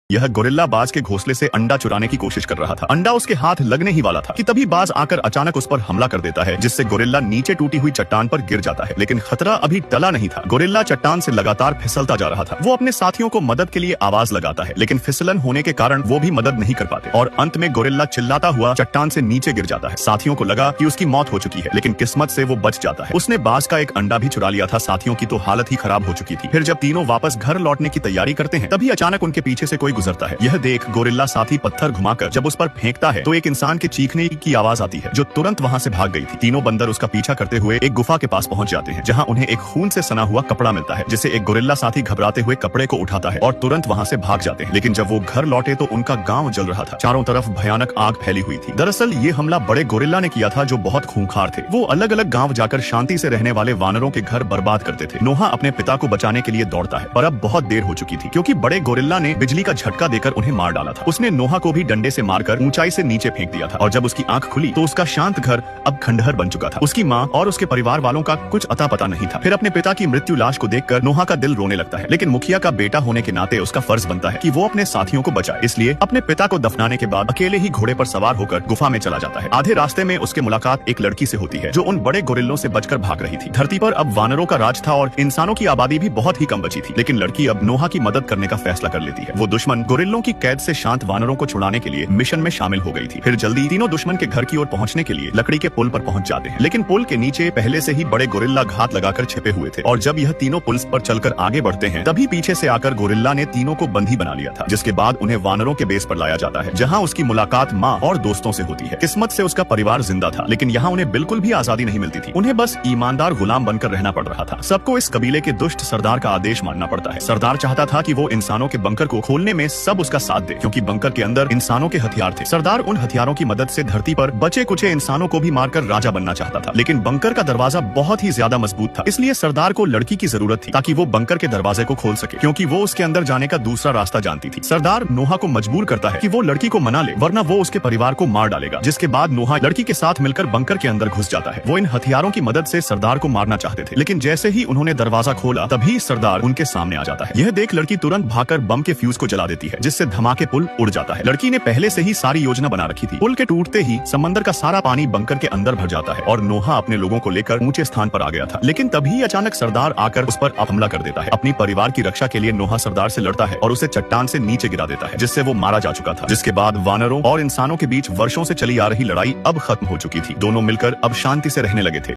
यह गोरिल्ला बाज के घोंसले से अंडा चुराने की कोशिश कर रहा था। अंडा उसके हाथ लगने ही वाला था कि तभी बाज आकर अचानक उस पर हमला कर देता है, जिससे गोरिल्ला नीचे टूटी हुई चट्टान पर गिर जाता है। लेकिन खतरा अभी टला नहीं था। गोरिल्ला चट्टान से लगातार फिसलता जा रहा था। वो अपने साथियों को मदद के लिए आवाज लगाता है, लेकिन फिसलन होने के कारण वो भी मदद नहीं कर पाते और अंत में गोरिल्ला चिल्लाता हुआ चट्टान से नीचे गिर जाता है। साथियों को लगा कि उसकी मौत हो चुकी है, लेकिन किस्मत से वो बच जाता है। उसने बाज का एक अंडा भी चुरा लिया था। साथियों की तो हालत ही खराब हो चुकी थी। फिर जब तीनों वापस घर लौटने की तैयारी करते हैं, तभी अचानक उनके पीछे से कोई गुजरता है। यह देख गोरिल्ला साथी पत्थर घुमाकर जब उस पर फेंकता है तो एक इंसान के चीखने की आवाज आती है, जो तुरंत वहां से भाग गई थी। तीनों बंदर उसका पीछा करते हुए एक गुफा के पास पहुंच जाते हैं, जहां उन्हें एक खून से सना हुआ कपड़ा मिलता है, जिसे एक गोरिल्ला साथी घबराते हुए कपड़े को उठाता है और तुरंत वहां से भाग जाते हैं। लेकिन जब वो घर लौटे तो उनका गांव जल रहा था। चारों तरफ भयानक आग फैली हुई थी। दरअसल ये हमला बड़े गोरिल्ला ने किया था, जो बहुत खूंखार थे। वो अलग अलग गाँव जाकर शांति से रहने वाले वानरों के घर बर्बाद करते थे। नोहा अपने पिता को बचाने के लिए दौड़ता है, पर अब बहुत देर हो चुकी थी, क्योंकि बड़े गोरिल्ला ने बिजली का झटका देकर उन्हें मार डाला था। उसने नोहा को भी डंडे से मारकर ऊंचाई से नीचे फेंक दिया था और जब उसकी आंख खुली तो उसका शांत घर अब खंडहर बन चुका था। उसकी माँ और उसके परिवार वालों का कुछ अता पता नहीं था। फिर अपने पिता की मृत्यु लाश को देखकर नोहा का दिल रोने लगता है, लेकिन मुखिया का बेटा होने के नाते उसका फर्ज बनता है कि वो अपने साथियों को बचाए। इसलिए अपने पिता को दफनाने के बाद अकेले ही घोड़े पर सवार होकर गुफा में चला जाता है। आधे रास्ते में उसकी मुलाकात एक लड़की से होती है, जो उन बड़े गोरिल्लों से बचकर भाग रही थी। धरती पर अब वानरों का राज था और इंसानों की आबादी भी बहुत ही कम बची थी, लेकिन लड़की अब नोहा की मदद करने का फैसला कर लेती है। वो दुश्मन गोरिल्लों की कैद से शांत वानरों को छुड़ाने के लिए मिशन में शामिल हो गई थी। फिर जल्दी तीनों दुश्मन के घर की ओर पहुंचने के लिए लकड़ी के पुल पर पहुंच जाते हैं, लेकिन पुल के नीचे पहले से ही बड़े गोरिल्ला घात लगाकर छिपे हुए थे और जब यह तीनों पुल पर चलकर आगे बढ़ते हैं, तभी पीछे से आकर गोरिल्ला ने तीनों को बंदी बना लिया था, जिसके बाद उन्हें वानरों के बेस पर लाया जाता है, जहाँ उसकी मुलाकात माँ और दोस्तों से होती है। किस्मत से उसका परिवार जिंदा था, लेकिन यहाँ उन्हें बिल्कुल भी आजादी नहीं मिलती थी। उन्हें बस ईमानदार गुलाम बनकर रहना पड़ रहा था। सबको इस कबीले के दुष्ट सरदार का आदेश मानना पड़ता है। सरदार चाहता था कि वो इंसानों के बंकर को खोलने में सब उसका साथ दे, क्योंकि बंकर के अंदर इंसानों के हथियार थे। सरदार उन हथियारों की मदद से धरती पर बचे कुचे इंसानों को भी मारकर राजा बनना चाहता था, लेकिन बंकर का दरवाजा बहुत ही ज्यादा मजबूत था। इसलिए सरदार को लड़की की जरूरत थी, ताकि वो बंकर के दरवाजे को खोल सके, क्योंकि वो उसके अंदर जाने का दूसरा रास्ता जानती थी। सरदार नोहा को मजबूर करता है कि वो लड़की को मना ले, वरना वो उसके परिवार को मार डालेगा। जिसके बाद नोहा लड़की के साथ मिलकर बंकर के अंदर घुस जाता है। वो इन हथियारों की मदद से सरदार को मारना चाहते थे, लेकिन जैसे ही उन्होंने दरवाजा खोला, तभी सरदार उनके सामने आ जाता है। यह देख लड़की तुरंत भागकर बम के फ्यूज को जला देती है, जिससे धमाके पुल उड़ जाता है। लड़की ने पहले से ही सारी योजना बना रखी थी। पुल के टूटते ही समंदर का सारा पानी बंकर के अंदर भर जाता है और नोहा अपने लोगों को लेकर ऊंचे स्थान पर आ गया था। लेकिन तभी अचानक सरदार आकर उस पर हमला कर देता है। अपनी परिवार की रक्षा के लिए नोहा सरदार से लड़ता है और उसे चट्टान से नीचे गिरा देता है, जिससे वो मारा जा चुका था। जिसके बाद वानरों और इंसानों के बीच वर्षों से चली आ रही लड़ाई अब खत्म हो चुकी थी। दोनों मिलकर अब शांति से रहने लगे थे।